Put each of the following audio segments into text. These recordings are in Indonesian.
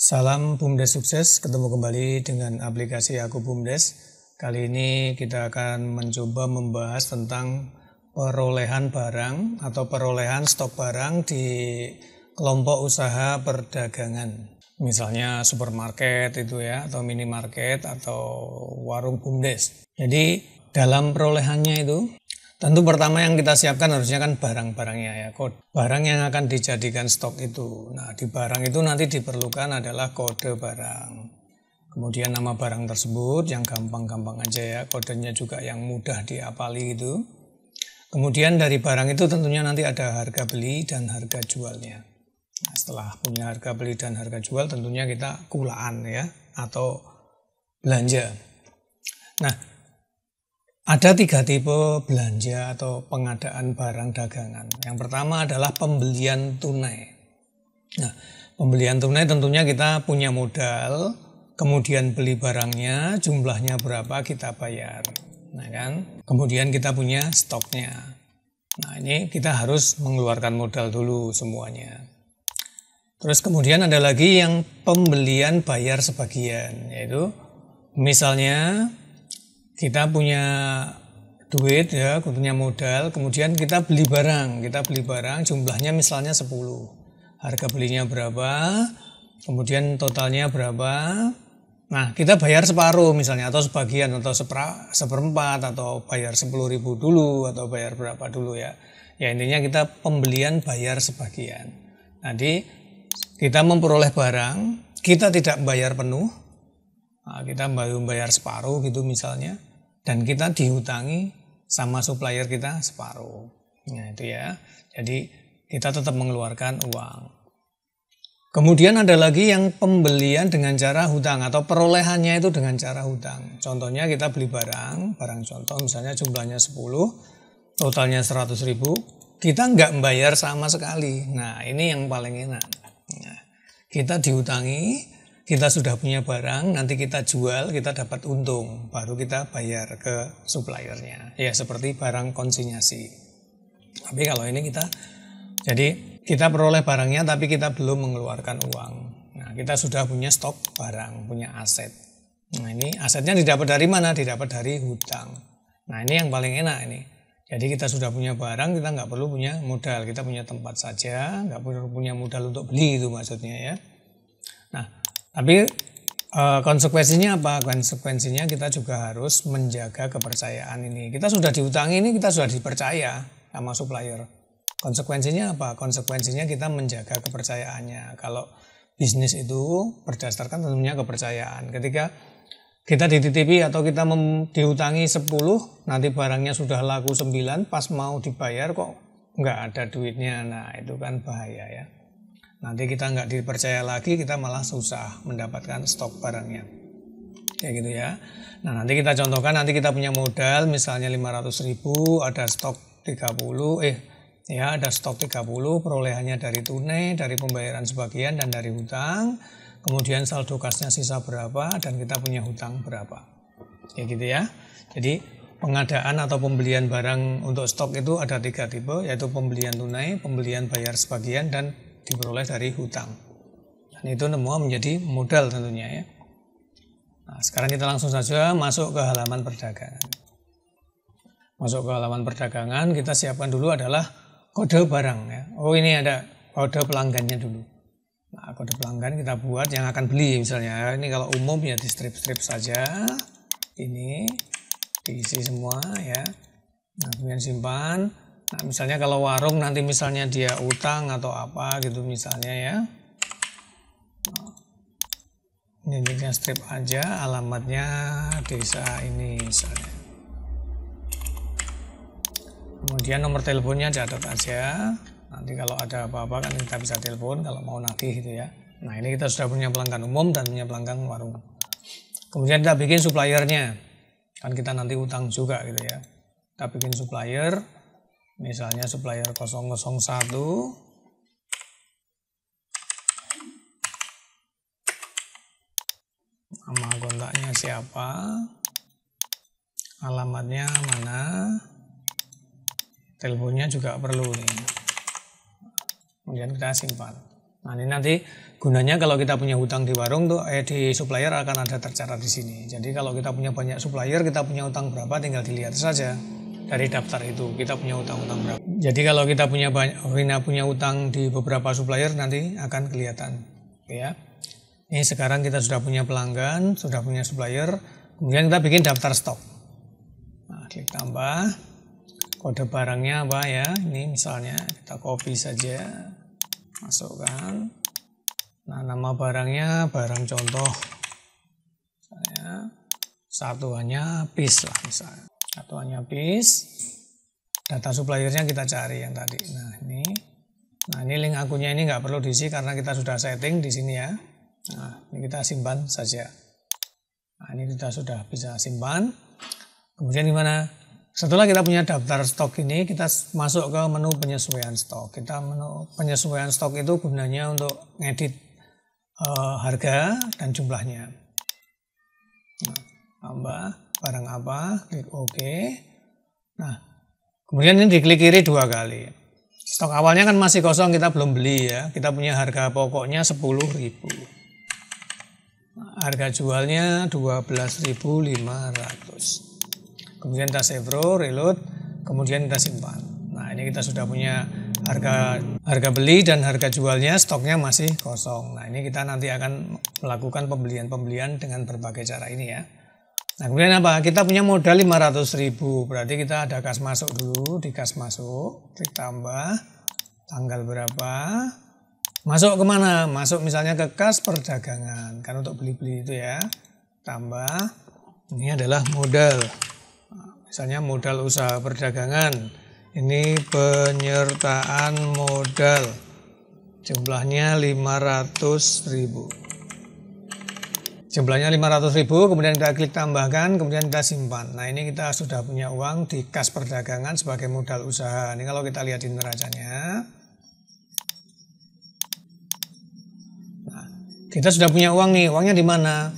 Salam BUMDes sukses, ketemu kembali dengan aplikasi Aku BUMDes. Kali ini kita akan mencoba membahas tentang perolehan barang atau perolehan stok barang di kelompok usaha perdagangan. Misalnya supermarket itu ya, atau minimarket atau warung BUMDes. Jadi dalam perolehannya itu tentu pertama yang kita siapkan harusnya kan barang-barangnya ya, barang yang akan dijadikan stok itu. Nah, di barang itu nanti diperlukan adalah kode barang. Kemudian nama barang tersebut yang gampang-gampang aja ya, kodenya juga yang mudah diapali itu. Kemudian dari barang itu tentunya nanti ada harga beli dan harga jualnya. Nah, setelah punya harga beli dan harga jual tentunya kita kulaan ya, atau belanja. Nah, ada 3 tipe belanja atau pengadaan barang dagangan. Yang pertama adalah pembelian tunai. Nah, pembelian tunai tentunya kita punya modal, kemudian beli barangnya, jumlahnya berapa kita bayar. Nah kan, kemudian kita punya stoknya. Nah ini kita harus mengeluarkan modal dulu semuanya. Terus kemudian ada lagi yang pembelian bayar sebagian, yaitu misalnya kita punya duit ya, punya modal, kemudian kita beli barang jumlahnya misalnya 10. Harga belinya berapa, kemudian totalnya berapa. Nah, kita bayar separuh misalnya, atau sebagian, atau seperempat, atau bayar 10.000 dulu, atau bayar berapa dulu ya. Ya intinya kita pembelian bayar sebagian. Nanti kita memperoleh barang, kita tidak bayar penuh. Nah, kita baru bayar separuh gitu misalnya, dan kita dihutangi sama supplier kita separuh. Nah itu ya, jadi kita tetap mengeluarkan uang. Kemudian ada lagi yang pembelian dengan cara hutang atau perolehannya itu dengan cara hutang. Contohnya kita beli barang contoh misalnya jumlahnya 10, totalnya 100.000, kita nggak membayar sama sekali. Nah ini yang paling enak. Nah, kita dihutangi, kita sudah punya barang, nanti kita jual, kita dapat untung, baru kita bayar ke suppliernya. Ya seperti barang konsinyasi. Tapi kalau ini kita peroleh barangnya, tapi kita belum mengeluarkan uang. Nah kita sudah punya stok barang, punya aset. Nah ini asetnya didapat dari mana? Didapat dari hutang. Nah ini yang paling enak ini. Jadi kita sudah punya barang, kita nggak perlu punya modal, kita punya tempat saja, nggak perlu punya modal untuk beli itu maksudnya ya. Nah, tapi konsekuensinya apa? Konsekuensinya kita juga harus menjaga kepercayaan ini. Kita sudah diutangi ini, kita sudah dipercaya sama supplier. Konsekuensinya apa? Konsekuensinya kita menjaga kepercayaannya. Kalau bisnis itu berdasarkan tentunya kepercayaan. Ketika kita dititipi atau kita diutangi 10, nanti barangnya sudah laku 9, pas mau dibayar kok nggak ada duitnya. Nah itu kan bahaya ya. Nanti kita nggak dipercaya lagi, kita malah susah mendapatkan stok barangnya. Kayak gitu ya. Nah nanti kita contohkan, nanti kita punya modal misalnya 500.000, ada stok 30, ada stok 30, perolehannya dari tunai, dari pembayaran sebagian dan dari hutang. Kemudian saldo kasnya sisa berapa dan kita punya hutang berapa. Kayak gitu ya. Jadi pengadaan atau pembelian barang untuk stok itu ada 3 tipe, yaitu pembelian tunai, pembelian bayar sebagian, dan diperoleh dari hutang. Dan itu semua menjadi modal tentunya ya. Nah, sekarang kita langsung saja masuk ke halaman perdagangan. Masuk ke halaman perdagangan, kita siapkan dulu adalah kode barang ya. Oh ini ada kode pelanggannya dulu. Nah, kode pelanggan kita buat yang akan beli misalnya. Ini kalau umum ya di strip-strip saja. Ini diisi semua ya. Nah, kemudian simpan. Nah, misalnya kalau warung nanti misalnya dia utang atau apa gitu misalnya ya. Ini strip aja, alamatnya desa ini misalnya. Kemudian nomor teleponnya catat aja. Nanti kalau ada apa-apa kan kita bisa telepon kalau mau nagih gitu ya. Nah ini kita sudah punya pelanggan umum dan punya pelanggan warung. Kemudian kita bikin suppliernya. Kan kita nanti utang juga gitu ya. Kita bikin supplier. Misalnya supplier 001, nama kontaknya siapa, alamatnya mana, teleponnya juga perlu nih. Kemudian kita simpan. Nah ini nanti gunanya kalau kita punya hutang di warung tuh di supplier akan ada tercatat di sini. Jadi kalau kita punya banyak supplier, kita punya hutang berapa tinggal dilihat saja dari daftar itu kita punya hutang-hutang berapa. Jadi kalau kita punya hutang di beberapa supplier nanti akan kelihatan, ya. Ini sekarang kita sudah punya pelanggan, sudah punya supplier, kemudian kita bikin daftar stok. Nah, klik tambah, kode barangnya apa ya? Ini misalnya kita copy saja. Masukkan. Nah, nama barangnya barang contoh. Misalnya satuannya piece lah misalnya. Satuannya piece. Data suppliernya kita cari yang tadi. Nah, ini link akunnya ini nggak perlu diisi karena kita sudah setting di sini ya. Nah, ini kita simpan saja. Nah, ini kita sudah bisa simpan. Kemudian gimana? Setelah kita punya daftar stok ini, kita masuk ke menu penyesuaian stok. Menu penyesuaian stok itu gunanya untuk ngedit harga dan jumlahnya. Nah, tambah barang apa, klik OK. Nah, kemudian ini diklik kiri 2 kali. Stok awalnya kan masih kosong, kita belum beli ya. Kita punya harga pokoknya 10.000. Nah, harga jualnya 12.500. Kemudian kita save row, reload, kemudian kita simpan. Nah ini kita sudah punya harga beli dan harga jualnya, stoknya masih kosong. Nah ini kita nanti akan melakukan pembelian dengan berbagai cara ini ya. Nah kemudian apa? Kita punya modal 500.000, berarti kita ada kas masuk dulu, di kas masuk, klik tambah, tanggal berapa, masuk kemana? Masuk misalnya ke kas perdagangan, kan untuk beli-beli itu ya. Tambah, ini adalah modal. Misalnya modal usaha perdagangan, ini penyertaan modal, jumlahnya 500.000. Jumlahnya 500.000, kemudian kita klik tambahkan, kemudian kita simpan. Nah ini kita sudah punya uang di kas perdagangan sebagai modal usaha. Ini kalau kita lihat di neracanya. Nah, kita sudah punya uang nih, uangnya di mana?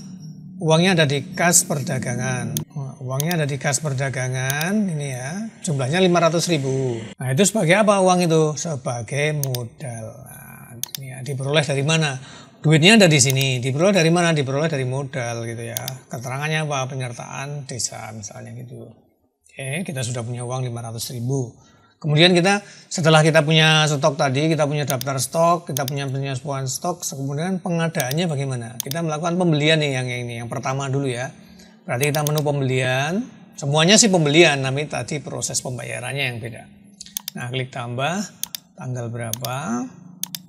Uangnya ada di kas perdagangan. Uangnya ada di kas perdagangan, ini ya, jumlahnya 500.000. Nah itu sebagai apa uang itu? Sebagai modal. Nah, ini ya, diperoleh dari mana? Duitnya ada di sini. Diperoleh dari mana? Diperoleh dari modal gitu ya. Keterangannya apa? Penyertaan desa misalnya gitu. Oke, kita sudah punya uang 500.000. Kemudian setelah kita punya stok tadi, kita punya daftar stok, kita punya penyesuaian stok, kemudian pengadaannya bagaimana? Kita melakukan pembelian nih yang pertama dulu ya. Berarti kita menu pembelian, semuanya sih pembelian, tapi tadi proses pembayarannya yang beda. Nah, klik tambah, tanggal berapa,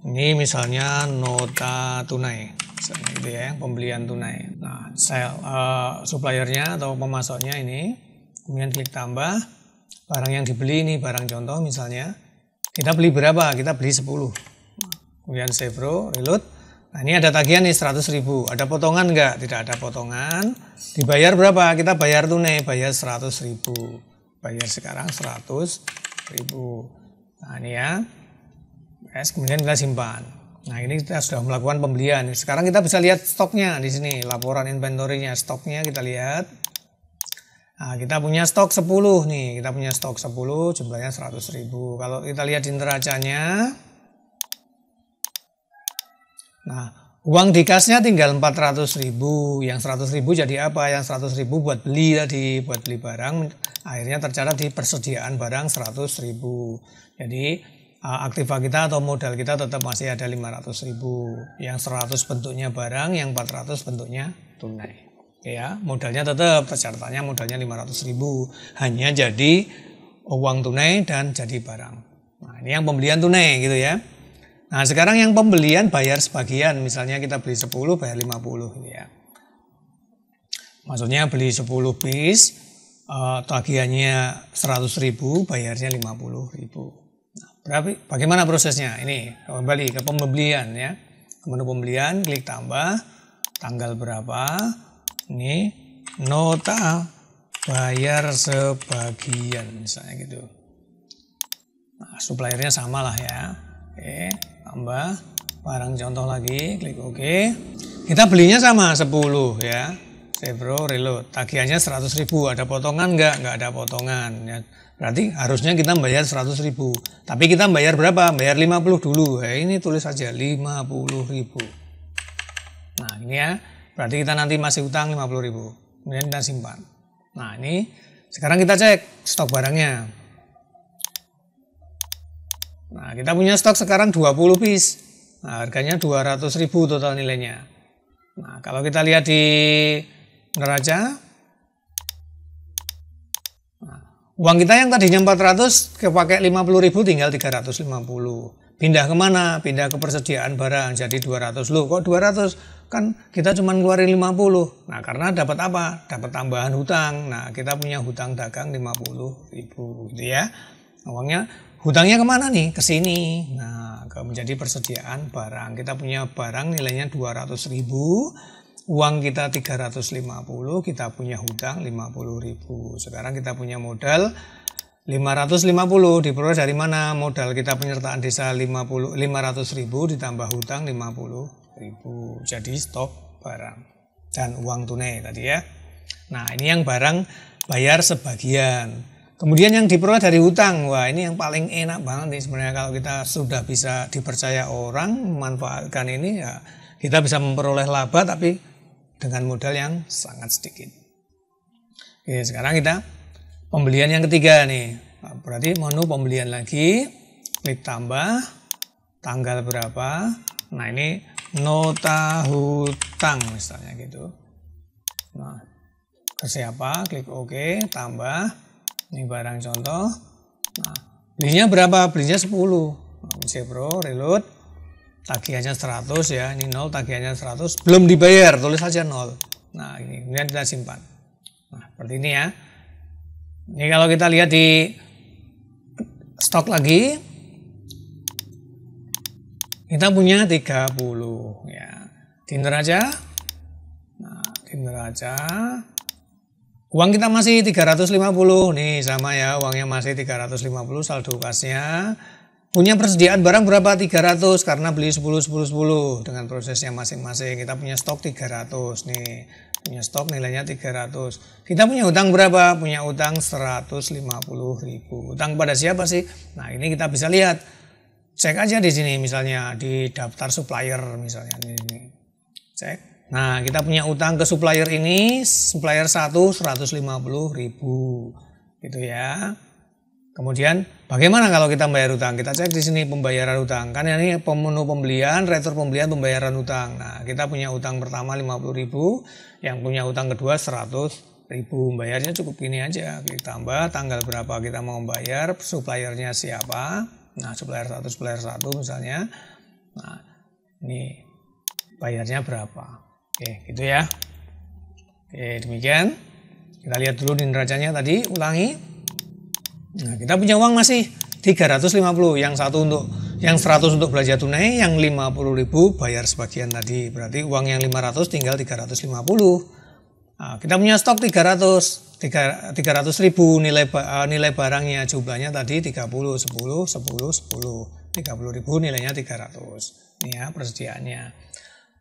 ini misalnya nota tunai, misalnya gitu ya, pembelian tunai. Nah, suppliernya atau pemasoknya ini, kemudian klik tambah, barang yang dibeli ini, barang contoh misalnya, kita beli berapa? Kita beli 10. Kemudian save row, reload. Nah ini ada tagihan nih 100.000, ada potongan enggak? Tidak ada potongan. Dibayar berapa? Kita bayar tunai, bayar 100.000. Bayar sekarang 100.000. Nah ini ya. Kemudian kita simpan. Nah ini kita sudah melakukan pembelian. Sekarang kita bisa lihat stoknya di sini, laporan inventory-nya, stoknya kita lihat. Nah kita punya stok 10 nih, kita punya stok 10, jumlahnya 100.000. Kalau kita lihat di neracanya, nah, uang di kasnya tinggal 400.000. Yang 100.000 jadi apa? Yang 100.000 buat beli tadi, buat beli barang. Akhirnya tercatat di persediaan barang 100.000. Jadi aktiva kita atau modal kita tetap masih ada 500.000. Yang 100 bentuknya barang, yang 400 bentuknya tunai. Ya, modalnya tetap, tercatatannya modalnya 500.000. Hanya jadi uang tunai dan jadi barang. Nah, ini yang pembelian tunai gitu ya. Nah sekarang yang pembelian bayar sebagian, misalnya kita beli 10 bayar 50 gitu ya. Maksudnya beli 10 piece, tagihannya 100.000, bayarnya 50.000. Nah, bagaimana prosesnya? Ini kembali ke pembelian ya. Ke menu pembelian, klik tambah, tanggal berapa, ini nota bayar sebagian misalnya gitu. Nah suppliernya sama lah ya. Oke, tambah barang contoh lagi, klik OK. Kita belinya sama 10 ya. Save row, reload. Tagihannya 100.000. Ada potongan nggak? Nggak ada potongan. Ya. Berarti harusnya kita bayar 100.000. Tapi kita bayar berapa? Bayar 50 dulu. Ini tulis saja 50.000. Nah ini ya. Berarti kita nanti masih utang 50.000. Kemudian kita simpan. Nah ini sekarang kita cek stok barangnya. Nah kita punya stok sekarang 20 piece. Nah harganya 200.000 total nilainya. Nah kalau kita lihat di neraca, nah, uang kita yang tadinya 400 kepakai 50.000 tinggal 350. Pindah kemana? Pindah ke persediaan barang jadi 200. Loh kok 200? Kan kita cuma ngeluarin 50. Nah karena dapat apa? Dapat tambahan hutang. Nah kita punya hutang dagang 50.000 gitu ya. Hutangnya kemana nih? Ke sini. Nah menjadi persediaan barang. Kita punya barang nilainya 200.000. Uang kita 350, kita punya hutang 50.000. Sekarang kita punya modal 550. Diperoleh dari mana? Modal kita penyertaan desa 500.000 ditambah hutang 50.000. Jadi stok barang dan uang tunai tadi ya. Nah ini yang barang bayar sebagian. Kemudian yang diperoleh dari hutang. Wah ini yang paling enak banget nih sebenarnya kalau kita sudah bisa dipercaya orang memanfaatkan ini ya. Kita bisa memperoleh laba tapi dengan modal yang sangat sedikit. Oke, sekarang kita pembelian yang ketiga nih. Nah, berarti menu pembelian lagi, klik tambah, tanggal berapa. Nah ini nota hutang misalnya gitu. Nah ke siapa, klik OK, tambah. Ini barang contoh. Nah belinya berapa? Belinya 10. Nah, save row, reload. Tagihannya 100 ya, ini 0, tagihannya 100, belum dibayar, tulis saja 0. Nah ini, kemudian kita simpan. Nah seperti ini ya. Ini kalau kita lihat di stok lagi, kita punya 30 ya. Di neraca, nah di neraca, uang kita masih 350, nih sama ya, uangnya masih 350, saldo kasnya. Punya persediaan barang berapa? 300 karena beli 10 10 10 dengan prosesnya masing-masing. Kita punya stok 300 nih. Punya stok nilainya 300. Kita punya utang berapa? Punya utang 150.000. Utang pada siapa sih? Nah, ini kita bisa lihat. Cek aja di sini misalnya di daftar supplier misalnya ini. Cek. Nah, kita punya utang ke supplier ini, supplier 1 150.000. Gitu ya. Kemudian bagaimana kalau kita bayar utang? Kita cek di sini pembayaran utang. Kan ini menu pembelian, retur pembelian, pembayaran utang. Nah, kita punya utang pertama 50.000, yang punya utang kedua 100.000. Bayarnya cukup gini aja. Klik tambah, tanggal berapa kita mau bayar, suppliernya siapa. Nah, supplier 1 misalnya. Nah, ini bayarnya berapa. Oke, gitu ya. Oke, demikian. Kita lihat dulu di neracanya tadi, ulangi. Nah, kita punya uang masih 350, yang 100 untuk belanja tunai, yang 50.000 bayar sebagian tadi. Berarti uang yang 500 tinggal 350. Nah, kita punya stok 300.000 nilai barangnya, jumlahnya tadi 30, 10, 10, 10. 30.000 nilainya 300. Ini ya persediaannya.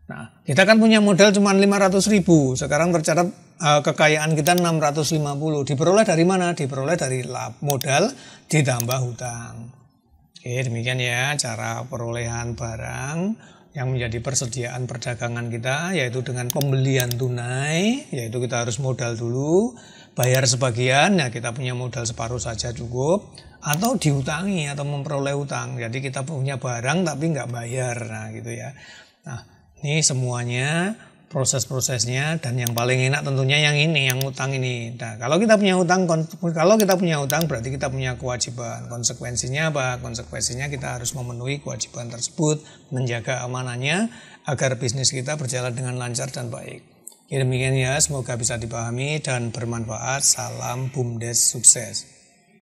Nah, kita kan punya modal cuma 500.000. Sekarang tercatat kekayaan kita 650. Diperoleh dari mana? Diperoleh dari modal ditambah hutang. Oke, demikian ya cara perolehan barang yang menjadi persediaan perdagangan kita, yaitu dengan pembelian tunai, yaitu kita harus modal dulu, bayar sebagian, ya kita punya modal separuh saja cukup, atau dihutangi atau memperoleh hutang. Jadi kita punya barang tapi nggak bayar, nah gitu ya. Nah, ini semuanya proses-prosesnya, dan yang paling enak tentunya yang ini, yang utang ini. Nah, kalau kita punya utang berarti kita punya kewajiban. Konsekuensinya apa? Konsekuensinya kita harus memenuhi kewajiban tersebut, menjaga amanahnya agar bisnis kita berjalan dengan lancar dan baik. Demikian ya, semoga bisa dipahami dan bermanfaat. Salam BUMDes sukses.